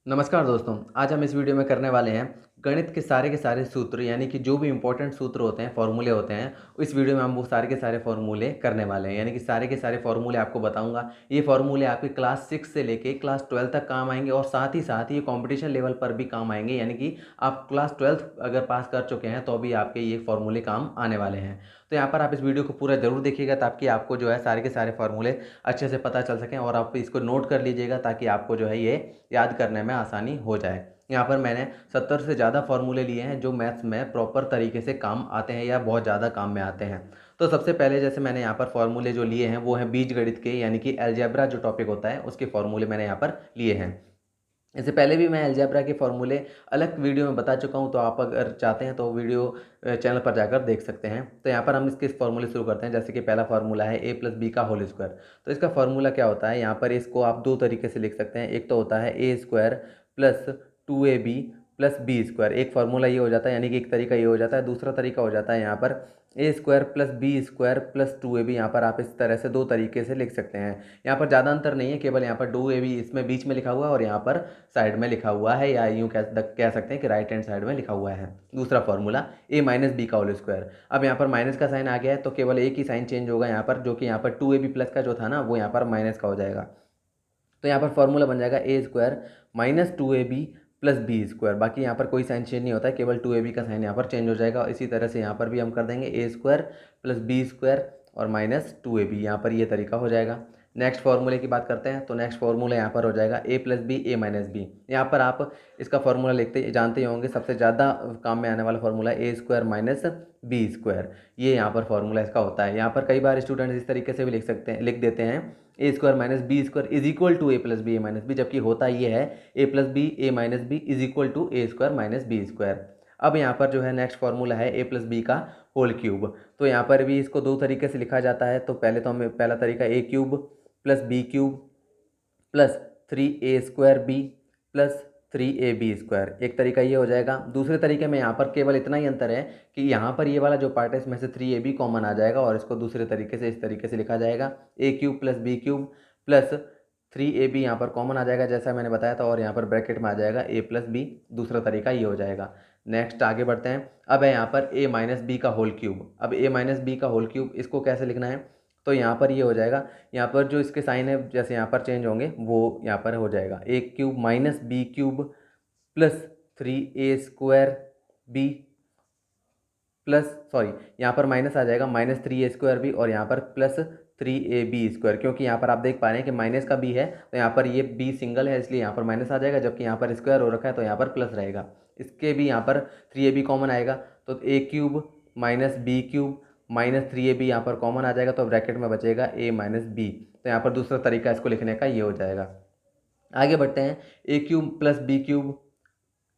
नमस्कार दोस्तों, आज हम इस वीडियो में करने वाले हैं गणित के सारे सूत्र यानी कि जो भी इम्पोर्टेंट सूत्र होते हैं, फ़ॉर्मूले होते हैं, इस वीडियो में हम वो सारे के सारे फ़ॉर्मूले करने वाले हैं। यानी कि सारे के सारे फ़ॉर्मूले आपको बताऊँगा। ये फ़ॉर्मूले आपके क्लास 6 से लेके क्लास 12 तक काम आएँगे और साथ ही साथ ये कॉम्पिटिशन लेवल पर भी काम आएँगे। यानी कि आप क्लास 12 अगर पास कर चुके हैं तो भी आपके ये फ़ॉर्मूले काम आने वाले हैं। तो यहाँ पर आप इस वीडियो को पूरा ज़रूर देखिएगा ताकि आपको जो है सारे के सारे फ़ॉर्मूले अच्छे से पता चल सकें और आप इसको नोट कर लीजिएगा ताकि आपको जो है ये याद करने में आसानी हो जाए। यहाँ पर मैंने 70 से ज़्यादा फ़ॉर्मूले लिए हैं जो मैथ्स में प्रॉपर तरीके से काम आते हैं या बहुत ज़्यादा काम में आते हैं। तो सबसे पहले जैसे मैंने यहाँ पर फ़ॉर्मूले जो लिए हैं वो हैं बीजगणित के, यानी कि अलजेब्रा जो टॉपिक होता है उसके फ़ॉर्मूले मैंने यहाँ पर लिए हैं। इससे पहले भी मैं अलजेब्रा के फ़ॉर्मूले अलग वीडियो में बता चुका हूँ, तो आप अगर चाहते हैं तो वीडियो चैनल पर जाकर देख सकते हैं। तो यहाँ पर हम इसके फ़ॉर्मूले शुरू करते हैं। जैसे कि पहला फ़ॉर्मूला है a + b का होल स्क्वायर। तो इसका फ़ॉर्मूला क्या होता है, यहाँ पर इसको आप दो तरीके से लिख सकते हैं। एक तो होता है a square plus 2ab plus B square. एक फार्मूला ये हो जाता है, यानी कि एक तरीका ये हो जाता है। दूसरा तरीका हो जाता है यहाँ पर A square plus B square plus 2ab। यहाँ पर आप इस तरह से दो तरीके से लिख सकते हैं। यहाँ पर ज़्यादा अंतर नहीं है, केवल यहाँ पर 2ab इसमें बीच में लिखा हुआ है और यहाँ पर साइड में लिखा हुआ है, या यूँ कह सकते हैं कि राइट हैंड साइड में लिखा हुआ है। दूसरा फार्मूला a माइनस बी का होल स्क्वायर। अब यहाँ पर माइनस का साइन आ गया है तो केवल एक ही साइन चेंज होगा यहाँ पर, जो कि यहाँ पर 2ab प्लस का जो था ना वो यहाँ पर माइनस का हो जाएगा। तो यहाँ पर फॉर्मूला बन जाएगा A square minus 2ab plus B square. बाकी यहाँ पर कोई साइन चेंज नहीं होता है, केवल 2ab का साइन यहाँ पर चेंज हो जाएगा। इसी तरह से यहाँ पर भी हम कर देंगे ए स्क्वायर प्लस बी स्क्वायर और माइनस 2ab। यहाँ पर ये तरीका हो जाएगा। नेक्स्ट फार्मूले की बात करते हैं तो नेक्स्ट फार्मूला यहाँ पर हो जाएगा a plus B A minus B. यहाँ पर आप इसका फार्मूला लिखते जानते ही होंगे, सबसे ज़्यादा काम में आने वाला फार्मूला ए स्क्वायर माइनस बी स्क्वायर। ये यहाँ पर फार्मूला इसका होता है। यहाँ पर कई बार स्टूडेंट्स इस तरीके से भी लिख देते हैं A square minus B square is equal to A plus B A minus B, जबकि होता ये है A plus B A minus B is equal to A square minus B square. अब यहाँ पर जो है नेक्स्ट फार्मूला है ए प्लस बी का होल क्यूब। तो यहाँ पर भी इसको दो तरीके से लिखा जाता है। तो पहले तो हमें पहला तरीका A cube plus B cube plus 3a² plus 3ab²। एक तरीका ये हो जाएगा। दूसरे तरीके में यहाँ पर केवल इतना ही अंतर है कि यहाँ पर ये वाला जो पार्ट है इसमें से 3ab कॉमन आ जाएगा और इसको दूसरे तरीके से इस तरीके से लिखा जाएगा a³ plus b³ plus 3ab यहाँ पर कॉमन आ जाएगा जैसा मैंने बताया था, और यहाँ पर ब्रैकेट में आ जाएगा a प्लस बी। दूसरा तरीका ये हो जाएगा। नेक्स्ट आगे बढ़ते हैं। अब है यहाँ पर a माइनस बी का होल क्यूब। अब a माइनस बी का होल क्यूब इसको कैसे लिखना है, तो यहाँ पर ये हो जाएगा। यहाँ पर जो इसके साइन है जैसे यहाँ पर चेंज होंगे वो यहाँ पर हो जाएगा A cube minus B cube plus 3a² B plus sorry यहाँ पर माइनस आ जाएगा माइनस 3a² बी और यहाँ पर प्लस 3ab², क्योंकि यहाँ पर आप देख पा रहे हैं कि माइनस का बी है तो यहाँ पर ये बी सिंगल है इसलिए यहाँ पर माइनस आ जाएगा, जबकि यहाँ पर स्क्वायर हो रखा है तो यहाँ पर प्लस रहेगा। इसके भी यहाँ पर 3ab कॉमन आएगा तो A cube minus B cube minus 3ab यहाँ पर कॉमन आ जाएगा तो ब्रैकेट में बचेगा a माइनस बी। तो यहाँ पर दूसरा तरीका इसको लिखने का ये हो जाएगा। आगे बढ़ते हैं। ए क्यूब प्लस बी क्यूब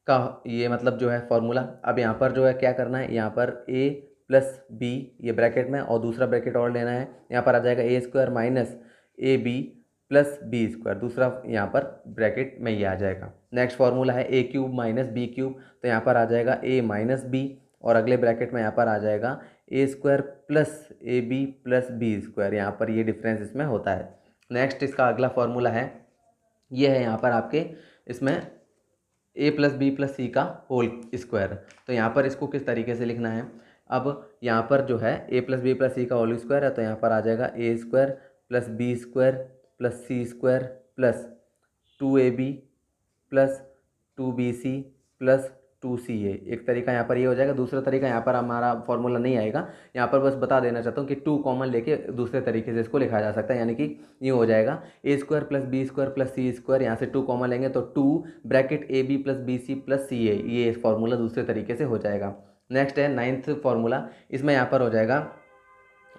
का ये मतलब जो है फॉर्मूला। अब यहाँ पर जो है क्या करना है, यहाँ पर a प्लस बी ये ब्रैकेट में और दूसरा ब्रैकेट और लेना है। यहाँ पर आ जाएगा A square minus A B plus B square, दूसरा यहाँ पर ब्रैकेट में ये आ जाएगा। नेक्स्ट फार्मूला है ए क्यूब माइनस बी क्यूब। तो यहाँ पर आ जाएगा a माइनस बी और अगले ब्रैकेट में यहाँ पर आ जाएगा A square plus A B plus B square. यहाँ पर ये डिफरेंस इसमें होता है। नेक्स्ट इसका अगला फार्मूला है, ये है यहाँ पर आपके इसमें ए प्लस बी प्लस सी का होल स्क्वायर। तो यहाँ पर इसको किस तरीके से लिखना है, अब यहाँ पर जो है A plus B plus C का होल स्क्वायर है तो यहाँ पर आ जाएगा A square plus B square plus C square plus 2ab plus 2bc plus 2ca। एक तरीका यहाँ पर ये हो जाएगा। दूसरा तरीका यहाँ पर हमारा फॉर्मूला नहीं आएगा, यहाँ पर बस बता देना चाहता हूँ कि 2 कॉमन लेके दूसरे तरीके से इसको लिखा जा सकता है। यानी कि ये हो जाएगा A square plus B square plus C square, यहाँ से 2 कॉमन लेंगे तो 2 bracket A B plus B C plus C A. ये फॉर्मूला दूसरे तरीके से हो जाएगा। नेक्स्ट है नाइन्थ फार्मूला। इसमें यहाँ पर हो जाएगा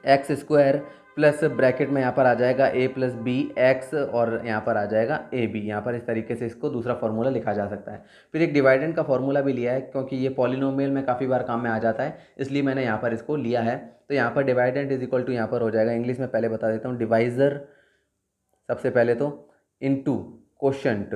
एक्स स्क्वायर प्लस ब्रैकेट में यहाँ पर आ जाएगा ए प्लस बी एक्स और यहाँ पर आ जाएगा ए बी। यहाँ पर इस तरीके से इसको दूसरा फार्मूला लिखा जा सकता है। फिर एक डिवाइडेंड का फार्मूला भी लिया है क्योंकि ये पॉलिनोमियल में काफ़ी बार काम में आ जाता है, इसलिए मैंने यहाँ पर इसको लिया है। तो यहाँ पर डिवाइडेंड इज इक्वल टू यहाँ पर हो जाएगा, इंग्लिश में पहले बता देता हूँ, डिवाइज़र सबसे पहले तो इनटू कोशंट।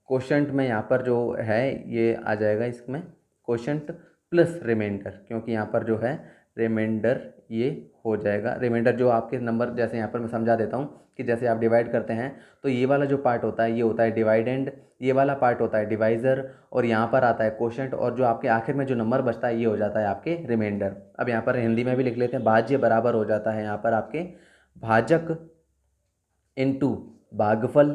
कोशंट में यहाँ पर जो है ये आ जाएगा इसमें कोशंट प्लस रिमाइंडर, क्योंकि यहाँ पर जो है रिमाइंडर ये हो जाएगा। रिमाइंडर जो आपके नंबर, जैसे यहाँ पर मैं समझा देता हूँ कि जैसे आप डिवाइड करते हैं तो ये वाला जो पार्ट होता है ये होता है डिवाइडेंड, ये वाला पार्ट होता है डिवाइज़र, और यहाँ पर आता है कोशेंट, और जो आपके आखिर में जो नंबर बचता है ये हो जाता है आपके रिमाइंडर। अब यहाँ पर हिंदी में भी लिख लेते हैं, भाज्य बराबर हो जाता है यहाँ पर आपके भाजक इनटू भागफल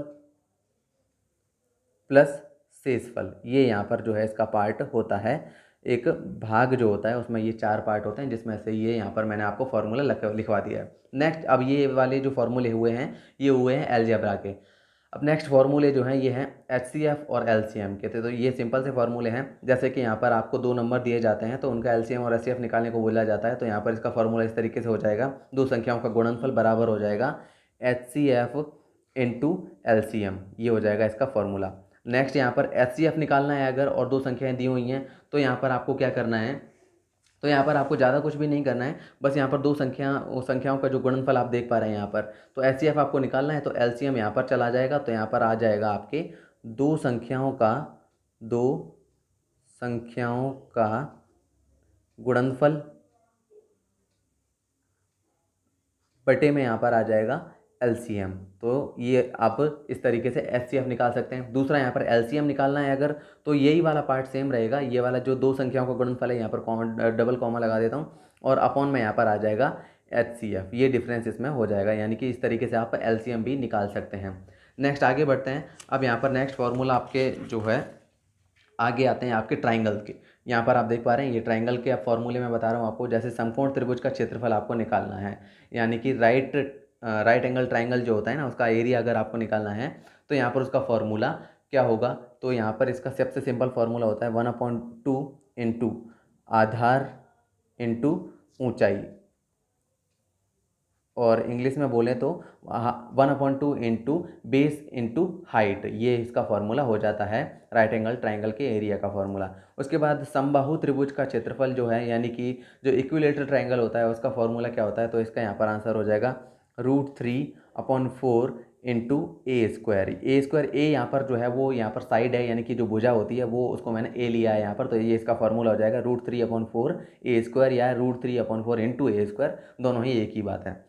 प्लस शेषफल। ये यहाँ पर जो है इसका पार्ट होता है। एक भाग जो होता है उसमें ये 4 पार्ट होते हैं, जिसमें से ये यहाँ पर मैंने आपको फार्मूला लिखवा दिया है। नेक्स्ट, अब ये वाले जो फार्मूले हुए हैं ये हुए हैं अलजेब्रा के। अब नेक्स्ट फार्मूले जो हैं ये हैं एचसीएफ और एलसीएम के थे। तो ये सिंपल से फार्मूले हैं, जैसे कि यहाँ पर आपको 2 नंबर दिए जाते हैं तो उनका एलसीएम और एचसीएफ निकालने को बोला जाता है। तो यहाँ पर इसका फार्मूला इस तरीके से हो जाएगा, 2 संख्याओं का गुणनफल बराबर हो जाएगा एचसीएफ इंटू एलसीएम, ये हो जाएगा इसका फार्मूला। नेक्स्ट यहाँ पर एचसीएफ निकालना है अगर, और 2 संख्याएं दी हुई हैं, तो यहाँ पर आपको क्या करना है, तो यहाँ पर आपको ज़्यादा कुछ भी नहीं करना है, बस यहाँ पर 2 संख्याओं का जो गुणनफल आप देख पा रहे हैं यहाँ पर, तो एचसीएफ आपको निकालना है, तो एलसीएम यहाँ पर चला जाएगा, तो यहाँ पर आ जाएगा आपके 2 संख्याओं का गुणनफल बटे में यहाँ पर आ जाएगा एलसीएम। तो ये आप इस तरीके से एचसीएफ निकाल सकते हैं। दूसरा यहाँ पर एलसीएम निकालना है अगर, तो यही वाला पार्ट सेम रहेगा, ये वाला जो 2 संख्याओं का गुणनफल है यहाँ पर डबल कॉमा लगा देता हूँ, और अपॉन में यहाँ पर आ जाएगा एचसीएफ, ये डिफरेंस इसमें हो जाएगा। यानी कि इस तरीके से आप एलसीएम भी निकाल सकते हैं। नेक्स्ट आगे बढ़ते हैं। अब यहाँ पर नेक्स्ट फार्मूला आपके जो है आगे आते हैं आपके ट्राइंगल के। यहाँ पर आप देख पा रहे हैं ये ट्राइंगल के अब फॉर्मूले मैं बता रहा हूँ आपको। जैसे समकोण त्रिभुज का क्षेत्रफल आपको निकालना है, यानी कि राइट एंगल ट्राइंगल जो होता है ना उसका एरिया अगर आपको निकालना है, तो यहाँ पर उसका फॉर्मूला क्या होगा, तो यहाँ पर इसका सबसे सिंपल फार्मूला होता है 1/2 इंटू आधार इंटू ऊंचाई, और इंग्लिश में बोलें तो 1/2 इंटू बेस इंटू हाइट, ये इसका फार्मूला हो जाता है राइट एंगल ट्राइंगल के एरिया का फार्मूला। उसके बाद समबाहु त्रिभुज का क्षेत्रफल जो है, यानी कि जो इक्विलेटरल ट्राइंगल होता है उसका फार्मूला क्या होता है, तो इसका यहाँ पर आंसर हो जाएगा √3/4 इंटू ए स्क्वायर। ए स्क्वायर, ए यहाँ पर जो है वो यहाँ पर साइड है, यानी कि जो भुजा होती है वो, उसको मैंने ए लिया है यहाँ पर, तो ये इसका फार्मूला हो जाएगा √3/4 ए स्क्वायर या √3/4 इंटू ए स्क्वायर, दोनों ही एक ही बात है।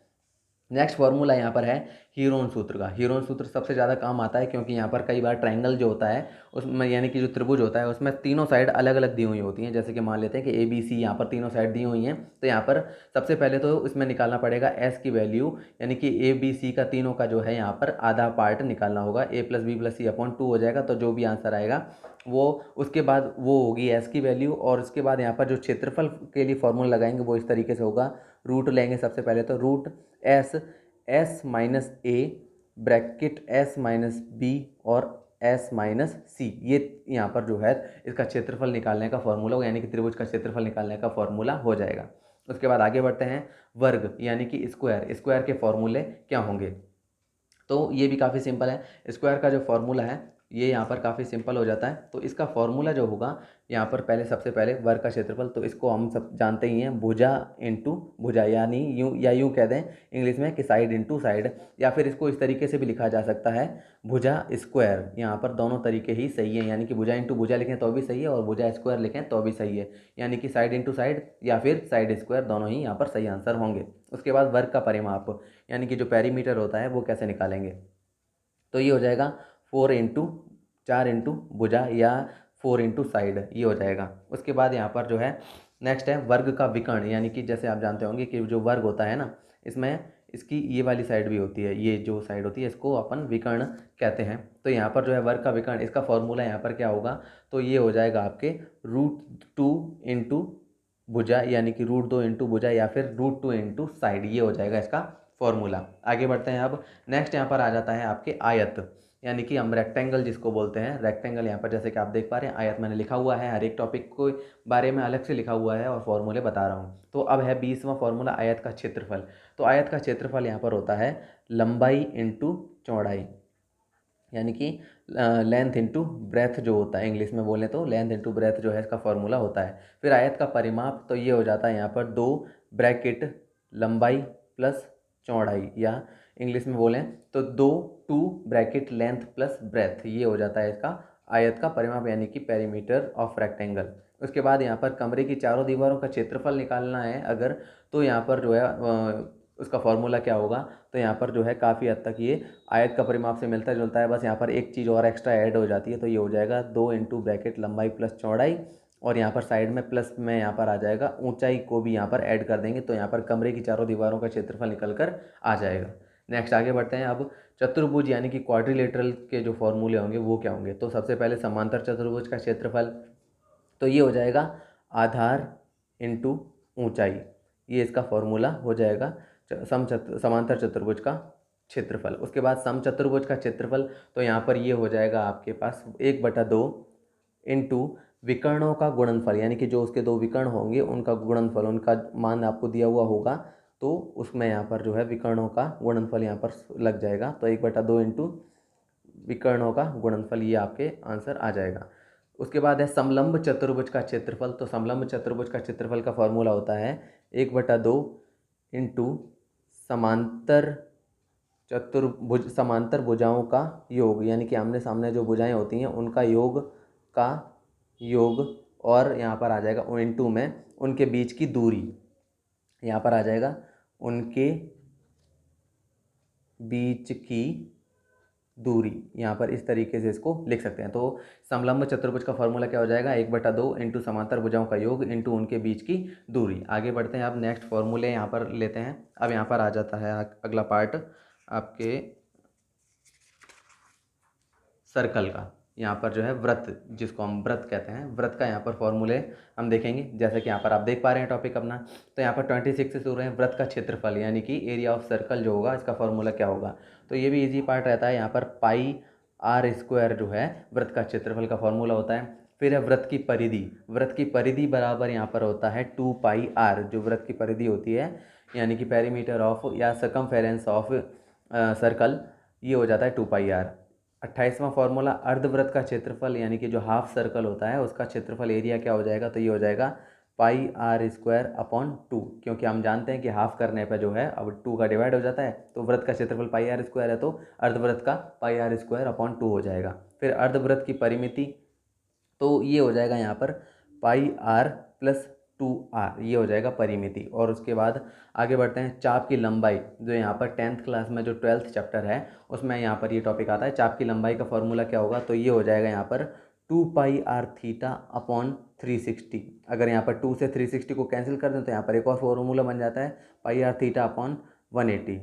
नेक्स्ट फार्मूला यहाँ पर है हीरोन सूत्र का। हीरोन सूत्र सबसे ज़्यादा काम आता है, क्योंकि यहाँ पर कई बार ट्राइंगल जो होता है उसमें, यानी कि जो त्रिभुज होता है उसमें तीनों साइड अलग अलग दी हुई होती हैं। जैसे कि मान लेते हैं कि ए बी सी यहाँ पर तीनों साइड दी हुई हैं, तो यहाँ पर सबसे पहले तो इसमें निकालना पड़ेगा एस की वैल्यू, यानी कि ए बी सी का तीनों का जो है यहाँ पर आधा पार्ट निकालना होगा, a+b+c/2 हो जाएगा। तो जो भी आंसर आएगा वो, उसके बाद वो होगी एस की वैल्यू, और उसके बाद यहाँ पर जो क्षेत्रफल के लिए फॉर्मूला लगाएंगे वो इस तरीके से होगा, रूट लेंगे सबसे पहले, तो root S minus A bracket S minus B और एस माइनस सी, ये यहाँ पर जो है इसका क्षेत्रफल निकालने का फॉर्मूला, यानी कि त्रिभुज का क्षेत्रफल निकालने का फॉर्मूला हो जाएगा। उसके बाद आगे बढ़ते हैं, वर्ग यानी कि स्क्वायर के फॉर्मूले क्या होंगे, तो ये भी काफ़ी सिंपल है। स्क्वायर का जो फॉर्मूला है ये यहाँ पर काफ़ी सिंपल हो जाता है। तो इसका फॉर्मूला जो होगा यहाँ पर, पहले सबसे पहले वर्ग का क्षेत्रफल, तो इसको हम सब जानते ही हैं, भुजा इंटू भुजा, यानी यूँ कह दें इंग्लिश में कि साइड इंटू साइड, या फिर इसको इस तरीके से भी लिखा जा सकता है भुजा स्क्वायर। यहाँ पर दोनों तरीके ही सही है, यानी कि भुजा इंटू भुजा लिखें तो भी सही है, और भुजा स्क्वायर लिखें तो भी सही है, यानी कि साइड इंटू साइड या फिर साइड स्क्वायर, दोनों ही यहाँ पर सही आंसर होंगे। उसके बाद वर्ग का परिमाप, यानी कि जो पेरीमीटर होता है वो कैसे निकालेंगे, तो ये हो जाएगा 4 इंटू भुजा या 4 इंटू साइड, ये हो जाएगा। उसके बाद यहाँ पर जो है नेक्स्ट है वर्ग का विकर्ण, यानी कि जैसे आप जानते होंगे कि जो वर्ग होता है ना, इसमें इसकी ये वाली साइड भी होती है, ये जो साइड होती है इसको अपन विकर्ण कहते हैं। तो यहाँ पर जो है वर्ग का विकर्ण, इसका फॉर्मूला यहाँ पर क्या होगा, तो ये हो जाएगा आपके √2 इंटू भुजा, यानी कि √2 इंटू भुजा या फिर √2 इंटू साइड, ये हो जाएगा इसका फॉर्मूला। आगे बढ़ते हैं। अब नेक्स्ट यहाँ पर आ जाता है आपके आयत, यानी कि हम रेक्टेंगल जिसको बोलते हैं, रेक्टेंगल यहाँ पर जैसे कि आप देख पा रहे हैं आयत मैंने लिखा हुआ है, हर एक टॉपिक को बारे में अलग से लिखा हुआ है और फॉर्मूले बता रहा हूँ। तो अब है 20वां फॉर्मूला आयत का क्षेत्रफल। तो आयत का क्षेत्रफल यहाँ पर होता है लंबाई इंटू चौड़ाई, यानी कि लेंथ इंटू ब्रेथ जो होता है, इंग्लिश में बोलें तो लेंथ इंटू ब्रेथ जो है इसका फॉर्मूला होता है। फिर आयत का परिमाप, तो ये हो जाता है यहाँ पर 2 ब्रैकेट लंबाई प्लस चौड़ाई, या इंग्लिश में बोलें तो 2 ब्रैकेट लेंथ प्लस ब्रेथ, ये हो जाता है इसका आयत का परिमाप यानी कि पेरीमीटर ऑफ रेक्टेंगल। उसके बाद यहाँ पर कमरे की चारों दीवारों का क्षेत्रफल निकालना है अगर, तो यहाँ पर जो है उसका फॉर्मूला क्या होगा, तो यहाँ पर जो है काफ़ी हद तक ये आयत का परिमाप से मिलता जुलता है, बस यहाँ पर एक चीज़ और एक्स्ट्रा ऐड हो जाती है, तो ये हो जाएगा 2 इंटू ब्रैकेट लंबाई प्लस चौड़ाई, और यहाँ पर साइड में प्लस में यहाँ पर आ जाएगा ऊंचाई को भी यहाँ पर ऐड कर देंगे, तो यहाँ पर कमरे की चारों दीवारों का क्षेत्रफल निकल कर आ जाएगा। नेक्स्ट आगे बढ़ते हैं। अब चतुर्भुज यानी कि क्वाड्रिलेटरल के जो फॉर्मूले होंगे वो क्या होंगे, तो सबसे पहले समांतर चतुर्भुज का क्षेत्रफल, तो ये हो जाएगा आधार इंटू ऊंचाई, ये इसका फॉर्मूला हो जाएगा समांतर चतुर्भुज का क्षेत्रफल। उसके बाद समचतुर्भुज का क्षेत्रफल, तो यहाँ पर ये हो जाएगा आपके पास 1/2 इंटू विकर्णों का गुणनफल, यानी कि जो उसके दो विकर्ण होंगे उनका गुणनफल, उनका मान आपको दिया हुआ होगा, तो उसमें यहाँ पर जो है विकर्णों का गुणनफल यहाँ पर लग जाएगा, तो 1/2 इंटू विकर्णों का गुणनफल, ये आपके आंसर आ जाएगा। उसके बाद है समलंब चतुर्भुज का क्षेत्रफल, तो समलंब चतुर्भुज का क्षेत्रफल का फॉर्मूला होता है 1/2 इंटू समांतर भुजाओं का योग, यानी कि आमने सामने जो भुजाएं होती हैं उनका योग, और यहाँ पर आ जाएगा इंटू में उनके बीच की दूरी, यहाँ पर आ जाएगा उनके बीच की दूरी, यहाँ पर इस तरीके से इसको लिख सकते हैं। तो समलंब चतुर्भुज का फॉर्मूला क्या हो जाएगा, 1/2 इंटू समांतर भुजाओं का योग इंटू उनके बीच की दूरी। आगे बढ़ते हैं, अब नेक्स्ट फॉर्मूले यहाँ पर लेते हैं। अब यहाँ पर आ जाता है अगला पार्ट आपके सर्कल का, यहाँ पर जो है वृत्त, जिसको हम वृत्त कहते हैं, वृत्त का यहाँ पर फॉर्मूले हम देखेंगे। जैसे कि यहाँ पर आप देख पा रहे हैं टॉपिक अपना, तो यहाँ पर 26 से शुरू है, वृत्त का क्षेत्रफल यानी कि एरिया ऑफ सर्कल जो होगा इसका फॉर्मूला क्या होगा, तो ये भी इजी पार्ट रहता है। यहाँ पर πr² जो है वृत्त का क्षेत्रफल का फॉर्मूला होता है। फिर है वृत्त की परिधि, वृत्त की परिधि बराबर यहाँ पर होता है 2πr, जो वृत्त की परिधि होती है यानी कि पेरीमीटर ऑफ या सर्कमफेरेंस ऑफ सर्कल, ये हो जाता है 2πr। 28वां फॉर्मूला अर्धवृत्त का क्षेत्रफल यानी कि जो हाफ सर्कल होता है उसका क्षेत्रफल एरिया क्या हो जाएगा, तो ये हो जाएगा πr²/2, क्योंकि हम जानते हैं कि हाफ करने पर जो है अब 2 का डिवाइड हो जाता है, तो वृत्त का क्षेत्रफल πr² है, तो अर्धवृत्त का πr²/2 हो जाएगा। फिर अर्धवृत्त की परिमिति, तो ये हो जाएगा यहाँ पर πr+2r, ये हो जाएगा परिमिति। और उसके बाद आगे बढ़ते हैं, चाप की लंबाई, जो यहाँ पर 10th क्लास में जो 12th चैप्टर है उसमें यहाँ पर ये टॉपिक आता है। चाप की लंबाई का फॉर्मूला क्या होगा, तो ये हो जाएगा यहाँ पर 2πr/360। अगर यहाँ पर 2 से 360 को कैंसिल कर दें तो यहाँ पर एक और फॉर्मूला बन जाता है πr/180।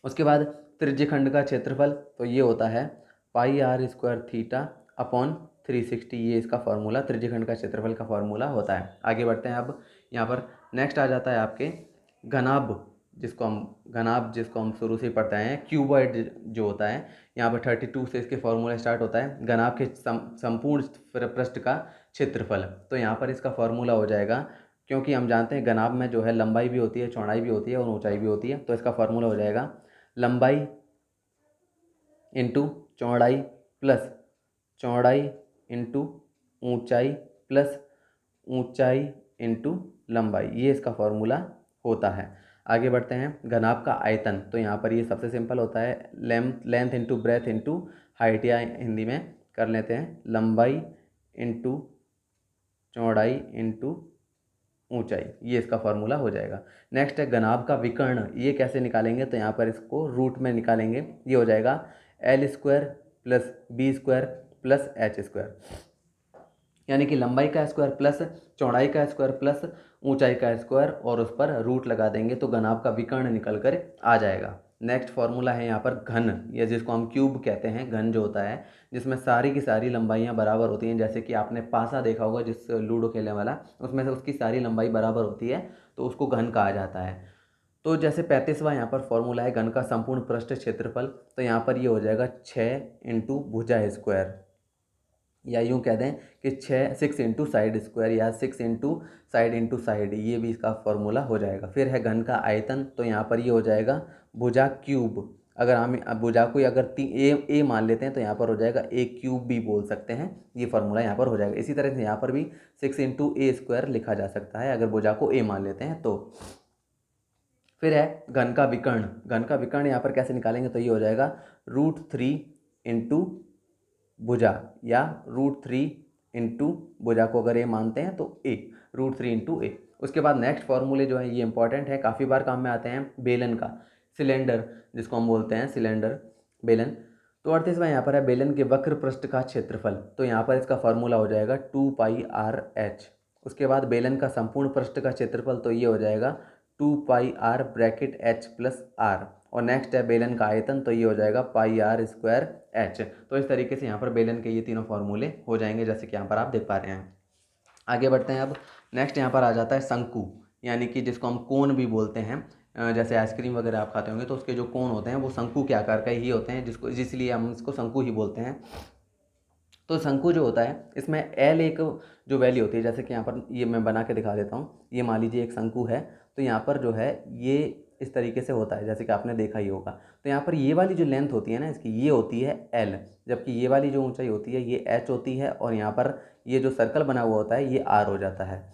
उसके बाद त्रिज्यखंड का क्षेत्रफल, तो ये होता है πr²θ/360, ये इसका फॉर्मूला त्रिज्यखंड का क्षेत्रफल का फॉर्मूला होता है। आगे बढ़ते हैं, अब यहाँ पर नेक्स्ट आ जाता है आपके घनाभ, जिसको हम शुरू से पढ़ते हैं, क्यूबॉइड जो होता है, यहाँ पर 32 से इसके फॉर्मूला स्टार्ट होता है। घनाभ के संपूर्ण पृष्ठ का क्षेत्रफल, तो यहाँ पर इसका फॉर्मूला हो जाएगा, क्योंकि हम जानते हैं घनाभ में जो है लंबाई भी होती है, चौड़ाई भी होती है और ऊंचाई भी होती है, तो इसका फॉर्मूला हो जाएगा लंबाई इंटू चौड़ाई प्लस चौड़ाई इंटू ऊंचाई प्लस ऊंचाई इंटू लंबाई, ये इसका फॉर्मूला होता है। आगे बढ़ते हैं, घनाभ का आयतन, तो यहाँ पर ये सबसे सिंपल होता है, length into breadth into height, या हिंदी में कर लेते हैं लंबाई इंटू चौड़ाई इंटू ऊंचाई, ये इसका फॉर्मूला हो जाएगा। नेक्स्ट है घनाभ का विकर्ण, ये कैसे निकालेंगे, तो यहाँ पर इसको रूट में निकालेंगे, ये हो जाएगा l² + b² + h², यानी कि लंबाई का स्क्वायर प्लस चौड़ाई का स्क्वायर प्लस ऊंचाई का स्क्वायर, और उस पर रूट लगा देंगे तो घनाभ का विकर्ण निकल कर आ जाएगा। नेक्स्ट फॉर्मूला है यहाँ पर घन, या जिसको हम क्यूब कहते हैं, घन जो होता है जिसमें सारी की सारी लंबाइयाँ बराबर होती हैं। जैसे कि आपने पासा देखा होगा जिस लूडो खेलने वाला, उसमें से उसकी सारी लंबाई बराबर होती है, तो उसको घन कहा जाता है। तो जैसे 35वां यहाँ पर फॉर्मूला है घन का संपूर्ण पृष्ठ क्षेत्रफल, तो यहाँ पर ये हो जाएगा 6 इंटू भुजा स्क्वायर, या यूँ कह दें कि 6 इंटू साइड स्क्वायर, या 6 इंटू साइड इंटू साइड, ये भी इसका फॉर्मूला हो जाएगा। फिर है घन का आयतन, तो यहाँ पर ये हो जाएगा भुजा क्यूब, अगर हम भुजा को अगर ए मान लेते हैं तो यहाँ पर हो जाएगा a³ भी बोल सकते हैं, ये फार्मूला यहाँ पर हो जाएगा। इसी तरह से यहाँ पर भी 6 इंटू a² लिखा जा सकता है अगर भुजा को a मान लेते हैं तो। फिर है घन का विकर्ण, घन का विकर्ण यहाँ पर कैसे निकालेंगे, तो ये हो जाएगा √3 इंटू भुजा या √3 इंटू भुजा को अगर ए मानते हैं तो ए, √3 इंटू ए। उसके बाद नेक्स्ट फॉर्मूले जो है ये इंपॉर्टेंट है, काफ़ी बार काम में आते हैं, बेलन का, सिलेंडर जिसको हम बोलते हैं सिलेंडर, बेलन। तो 38वां यहाँ पर है बेलन के वक्र पृष्ठ का क्षेत्रफल, तो यहाँ पर इसका फॉर्मूला हो जाएगा 2πr/h। उसके बाद बेलन का संपूर्ण पृष्ठ का क्षेत्रफल, तो ये हो जाएगा 2πr bracket h plus r। और नेक्स्ट है बेलन का आयतन, तो ये हो जाएगा πr²h। तो इस तरीके से यहाँ पर बेलन के ये तीनों फॉर्मूले हो जाएंगे, जैसे कि यहाँ पर आप देख पा रहे हैं। आगे बढ़ते हैं। अब नेक्स्ट यहाँ पर आ जाता है शंकु, यानी कि जिसको हम कोन भी बोलते हैं। जैसे आइसक्रीम वगैरह आप खाते होंगे तो उसके जो कोन होते हैं वो शंकु के आकार का ही होते हैं, जिसको इसलिए हम इसको शंकु ही बोलते हैं। तो शंकु जो होता है इसमें एल एक जो वैल्यू होती है, जैसे कि यहाँ पर ये मैं बना के दिखा देता हूँ। ये मान लीजिए एक शंकु है, तो यहाँ पर जो है ये इस तरीके से होता है, जैसे कि आपने देखा ही होगा। तो यहाँ पर ये वाली जो लेंथ होती है ना इसकी, ये होती है एल, जबकि ये वाली जो ऊंचाई होती है ये एच होती है, और यहाँ पर ये जो सर्कल बना हुआ होता है ये आर हो जाता है।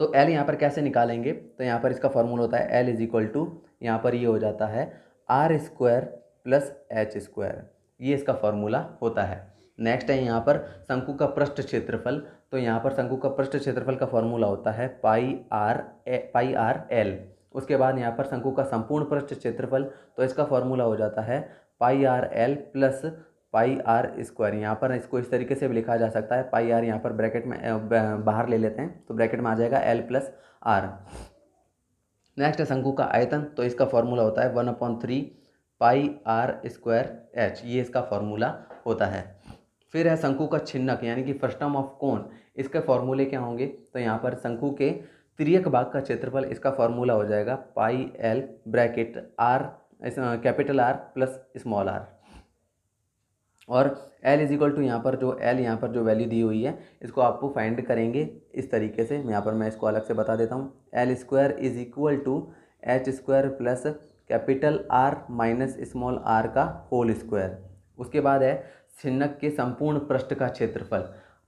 तो एल यहाँ पर कैसे निकालेंगे, तो यहाँ पर इसका फॉर्मूला होता है एल इज इक्वल टू, यहाँ पर ये हो जाता है r² प्लस h², ये इसका फॉर्मूला होता है। नेक्स्ट है यहाँ पर शंकु का पृष्ठ क्षेत्रफल, तो यहाँ पर शंकु का पृष्ठ क्षेत्रफल का फॉर्मूला होता है πr/l। उसके बाद यहाँ पर शंकु का संपूर्ण पृष्ठ क्षेत्रफल, तो इसका फॉर्मूला हो जाता है πr/l प्लस πr²। यहाँ पर इसको इस तरीके से भी लिखा जा सकता है, πr यहाँ पर ब्रैकेट में बाहर ले लेते हैं तो ब्रैकेट में आ जाएगा l प्लस r। नेक्स्ट है शंकु का आयतन, तो इसका फॉर्मूला होता है 1/3 πr²h, ये इसका फॉर्मूला होता है। फिर है शंकु का छिन्नक, यानी कि फ्रस्टम ऑफ कोन, इसके फॉर्मूले क्या होंगे, तो यहाँ पर शंकु के तिर्यक भाग का क्षेत्रफल, इसका फॉर्मूला हो जाएगा πl bracket r, capital R plus small r। और L इज इक्वल टू, यहाँ पर जो वैल्यू दी हुई है इसको आपको फाइंड करेंगे इस तरीके से। यहाँ पर मैं इसको अलग से बता देता हूँ, L² is equal to h² plus capital R minus small r का होल स्क्वायर। उसके बाद है छिन्नक के संपूर्ण पृष्ठ का क्षेत्रफल,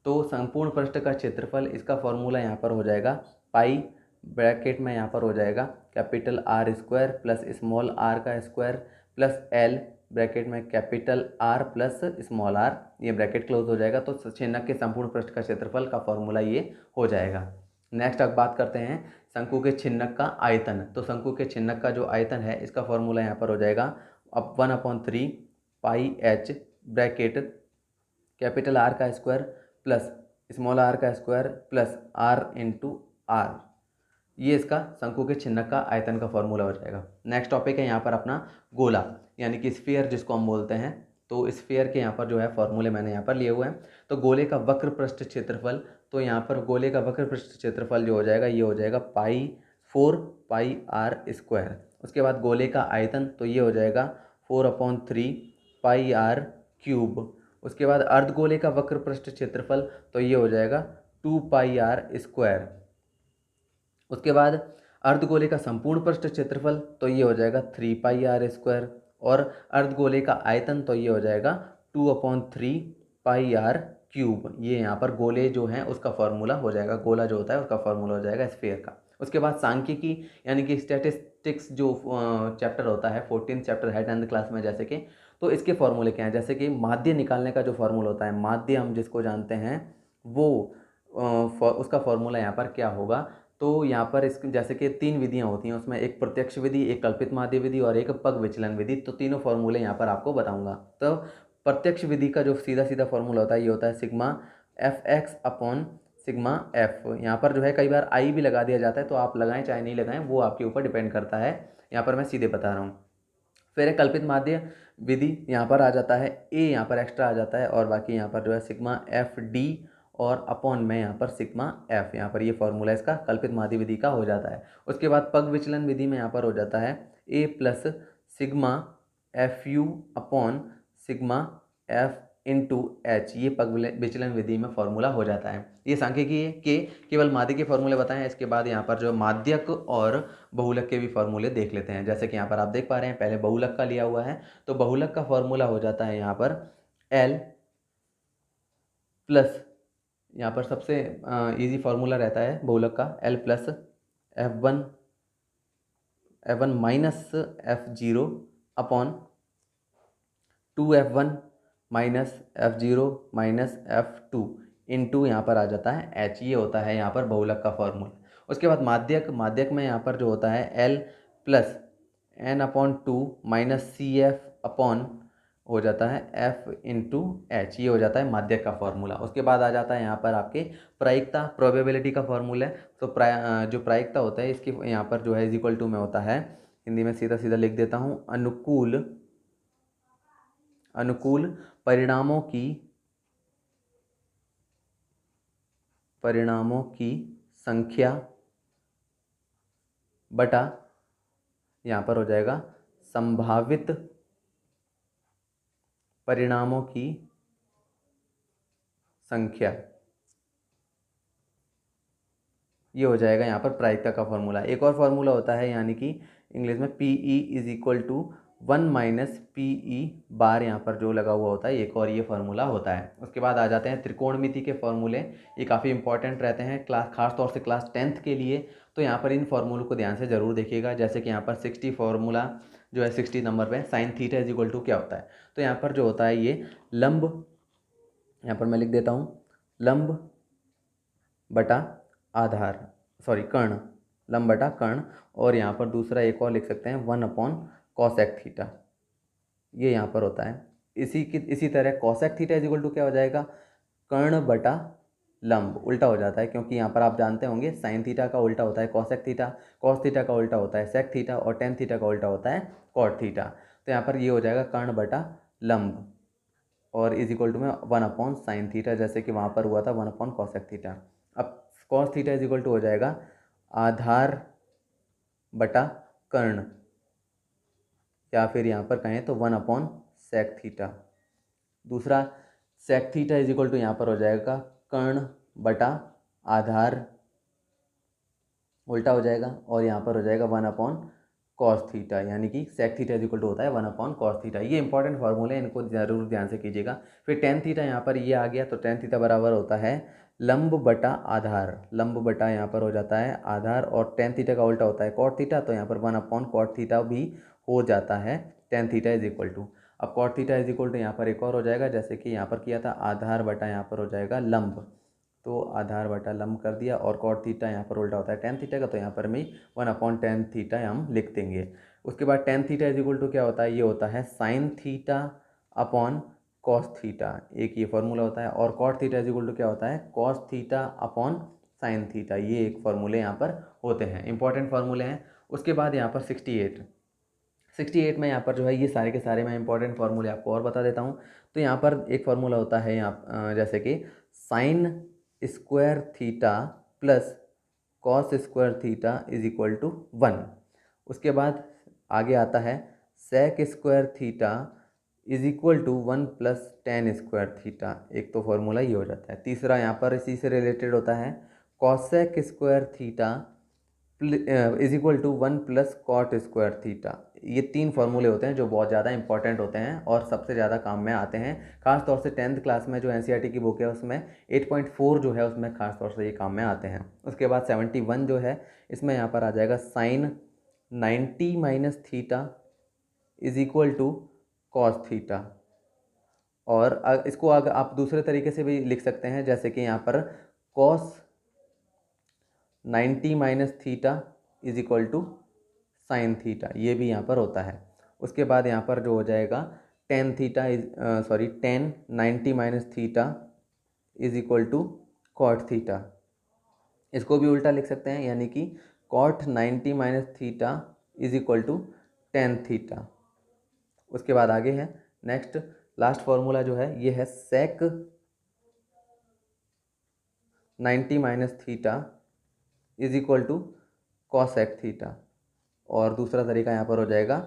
तो संपूर्ण पृष्ठ का क्षेत्रफल इसका फॉर्मूला यहाँ पर हो जाएगा पाई ब्रैकेट में यहाँ पर हो जाएगा capital R² plus small r का स्क्वायर प्लस L ब्रैकेट में capital R plus small r, ये ब्रैकेट क्लोज हो जाएगा। तो छिन्नक के संपूर्ण पृष्ठ का क्षेत्रफल का फॉर्मूला ये हो जाएगा। नेक्स्ट अब बात करते हैं शंकु के छिन्नक का आयतन, तो शंकु के छिन्नक का जो आयतन है इसका फॉर्मूला यहाँ पर हो जाएगा अब 1/3 πh ब्रैकेट कैपिटल R का स्क्वायर प्लस स्मॉल r का square plus r into r, ये इसका शंकु के छिन्नक का आयतन का फॉर्मूला हो जाएगा। नेक्स्ट टॉपिक है यहाँ पर अपना गोला, यानी कि स्फीयर जिसको हम बोलते हैं। तो स्फीयर के यहाँ पर जो है फॉर्मूले मैंने यहाँ पर लिए हुए हैं। तो गोले का वक्र पृष्ठ क्षेत्रफल, तो यहाँ पर गोले का वक्र पृष्ठ क्षेत्रफल जो हो जाएगा ये हो जाएगा 4 πr²। उसके बाद गोले का आयतन, तो ये हो जाएगा 4/3 πr³। उसके बाद अर्धगोले का वक्र पृष्ठ क्षेत्रफल, तो ये हो जाएगा 2πr²। उसके बाद अर्धगोले का संपूर्ण पृष्ठ क्षेत्रफल, तो ये हो जाएगा 3πr²। और अर्धगोले का आयतन, तो ये हो जाएगा 2/3 πr³। ये यहाँ पर गोले जो हैं उसका फॉर्मूला हो जाएगा, गोला जो होता है उसका फॉर्मूला हो जाएगा स्फीयर का। उसके बाद सांख्यिकी यानी कि स्टैटिस्टिक्स जो चैप्टर होता है, 14th चैप्टर है 10th क्लास में, जैसे कि तो इसके फॉर्मूले क्या हैं, जैसे कि माध्य निकालने का जो फॉर्मूला होता है, माध्य हम जिसको जानते हैं वो उसका फॉर्मूला यहाँ पर क्या होगा। तो यहाँ पर इस जैसे कि 3 विधियाँ होती हैं, उसमें एक प्रत्यक्ष विधि, एक कल्पित माध्य विधि और एक पग विचलन विधि। तो तीनों फॉर्मूले यहाँ पर आपको बताऊंगा। तो प्रत्यक्ष विधि का जो सीधा सीधा फॉर्मूला होता है ये होता है सिग्मा fx/सिग्मा f। यहाँ पर जो है कई बार आई भी लगा दिया जाता है, तो आप लगाएं चाहे नहीं लगाएं वो आपके ऊपर डिपेंड करता है, यहाँ पर मैं सीधे बता रहा हूँ। फिर एक कल्पित माध्य विधि, यहाँ पर आ जाता है ए, यहाँ पर एक्स्ट्रा आ जाता है, और बाकी यहाँ पर जो है सिग्मा fd और अपॉन में यहाँ पर सिग्मा f, यहाँ पर ये फॉर्मूला इसका कल्पित माध्य विधि का हो जाता है। उसके बाद पग विचलन विधि में यहाँ पर हो जाता है a plus sigma fu upon sigma f into h, ये पग विचलन विधि में फॉर्मूला हो जाता है। ये सांख्यिकी के केवल माध्य के फॉर्मूले बताएं हैं। इसके बाद यहाँ पर जो माध्यक और बहुलक के भी फॉर्मूले देख लेते हैं। जैसे कि यहाँ पर आप देख पा रहे हैं, पहले बहुलक का लिया हुआ है, तो बहुलक का फॉर्मूला हो जाता है यहाँ पर l प्लस, यहाँ पर सबसे इजी फार्मूला रहता है बहुलक का l plus f1 minus f0 upon 2f1 minus F0 minus F2 into यहाँ पर आ जाता है H। ये होता है यहाँ पर बहुलक का फॉर्मूला। उसके बाद माध्यक, माध्यक में यहाँ पर जो होता है L plus N/2 minus CF upon हो जाता है F इंटू H। ये हो जाता है माध्यक का फॉर्मूला। उसके बाद आ जाता है यहाँ पर आपके प्रायिकता, प्रोबेबिलिटी का फॉर्मूला है। तो जो प्रायिकता होता है इसकी यहाँ पर जो है इज इक्वल टू में होता है, हिंदी में सीधा सीधा लिख देता हूँ, अनुकूल परिणामों की संख्या बटा यहाँ पर हो जाएगा संभावित परिणामों की संख्या। ये हो जाएगा यहाँ पर प्रायिकता का फॉर्मूला। एक और फॉर्मूला होता है यानी कि इंग्लिश में PE is equal to 1 minus PE bar, यहाँ पर जो लगा हुआ होता है एक और ये फार्मूला होता है। उसके बाद आ जाते हैं त्रिकोणमिति के फॉर्मूले। ये काफ़ी इंपॉर्टेंट रहते हैं खास तौर से क्लास 10th के लिए। तो यहाँ पर इन फॉर्मूलों को ध्यान से ज़रूर देखिएगा। जैसे कि यहाँ पर 60 फार्मूला जो है 60 नंबर पे sine theta is equal to क्या होता है। तो यहाँ पर जो होता है ये लंब, यहाँ पर मैं लिख देता हूँ लंब बटा आधार, कर्ण, लंब बटा कर्ण। और यहाँ पर दूसरा एक और लिख सकते हैं 1/cosec थीटा। ये यहाँ पर होता है। इसी तरह cosec theta is equal to क्या हो जाएगा, कर्ण बटा लंब। उल्टा हो जाता है क्योंकि यहाँ पर आप जानते होंगे साइन थीटा का उल्टा होता है cosec थीटा, cos थीटा का उल्टा होता है sec थीटा और tan थीटा का उल्टा होता है cot थीटा। तो यहाँ पर ये हो जाएगा कर्ण बटा लंब और इज इक्वल टू में 1/sin थीटा, जैसे कि वहाँ पर हुआ था 1/cosec थीटा। अब cos theta is equal to हो जाएगा आधार बटा कर्ण, या फिर यहाँ पर कहें तो 1/sec थीटा। दूसरा sec theta is equal to यहाँ पर हो जाएगा कर्ण बटा आधार, उल्टा हो जाएगा, और यहाँ पर हो जाएगा 1/cos थीटा, यानी कि sec theta is equal to होता है 1/cos थीटा। ये इंपॉर्टेंट फार्मूले हैं, इनको ज़रूर ध्यान से कीजिएगा। फिर tan थीटा यहाँ पर ये आ गया, तो tan थीटा बराबर होता है लंब बटा आधार, लंब बटा यहाँ पर हो जाता है आधार, और tan थीटा का उल्टा होता है cot थीटा, तो यहाँ पर 1/cot थीटा भी हो जाता है tan theta is equal to. अब cot theta is equal to यहाँ पर एक और हो जाएगा, जैसे कि यहाँ पर किया था आधार बटा यहाँ पर हो जाएगा लंब, तो आधार बटा लंब कर दिया, और cot थीटा यहाँ पर उल्टा होता है tan थीटा का, तो यहाँ पर मैं 1/tan थीटा हम लिख देंगे। उसके बाद tan theta is equal to क्या होता है, ये होता है sin theta upon cos theta, एक ये फॉर्मूला होता है। और cot theta is equal to क्या होता है, cos theta upon sin theta. ये एक फॉर्मूले यहाँ पर होते हैं, इंपॉर्टेंट फार्मूले हैं। उसके बाद यहाँ पर 68 में यहाँ पर जो है ये सारे के सारे मैं इंपॉर्टेंट फार्मूले आपको और बता देता हूँ। तो यहाँ पर एक फार्मूला होता है यहाँ जैसे कि sine square theta plus cos square theta is equal to 1। उसके बाद आगे आता है sec square theta is equal to 1 plus tan square theta, एक तो फॉर्मूला ये हो जाता है। तीसरा यहाँ पर इसी से रिलेटेड होता है cosec square theta is equal to 1 plus cot square theta. ये तीन फार्मूले होते हैं जो बहुत ज़्यादा इंपॉर्टेंट होते हैं और सबसे ज़्यादा काम में आते हैं। खास तौर से 10th क्लास में जो NCERT की बुक है उसमें 8.4 जो है उसमें खास तौर से ये काम में आते हैं। उसके बाद 71 जो है इसमें यहाँ पर आ जाएगा sine 90 minus theta is equal to cos theta. और इसको अगर आप दूसरे तरीके से भी लिख सकते हैं, जैसे कि यहाँ पर cos 90 minus theta is equal to sine theta, ये भी यहाँ पर होता है। उसके बाद यहाँ पर जो हो जाएगा tan 90 minus theta is equal to cot theta. इसको भी उल्टा लिख सकते हैं, यानी कि cot 90 minus theta is equal to tan theta. उसके बाद आगे है नेक्स्ट लास्ट फॉर्मूला जो है ये है sec 90 minus theta is equal to cosec theta. और दूसरा तरीका यहाँ पर हो जाएगा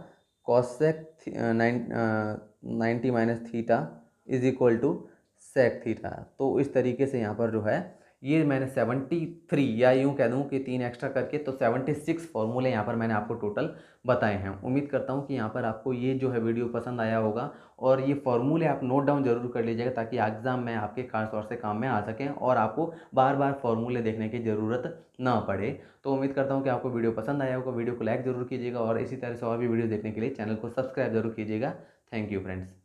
cosec 90 minus theta is equal to sec theta. तो इस तरीके से यहाँ पर जो है ये मैंने 73 या यूँ कह दूँ कि 3 एक्स्ट्रा करके तो 76 फॉर्मूले यहाँ पर मैंने आपको टोटल बताए हैं। उम्मीद करता हूँ कि यहाँ पर आपको ये जो है वीडियो पसंद आया होगा, और ये फॉर्मूले आप नोट डाउन जरूर कर लीजिएगा ताकि एग्ज़ाम में आपके खास तौर से काम में आ सकें और आपको बार बार फॉर्मूले देखने की ज़रूरत ना पड़े। तो उम्मीद करता हूँ कि आपको वीडियो पसंद आया होगा। वीडियो को लाइक ज़रूर कीजिएगा और इसी तरह से और भी वीडियो देखने के लिए चैनल को सब्सक्राइब जरूर कीजिएगा। Thank you friends.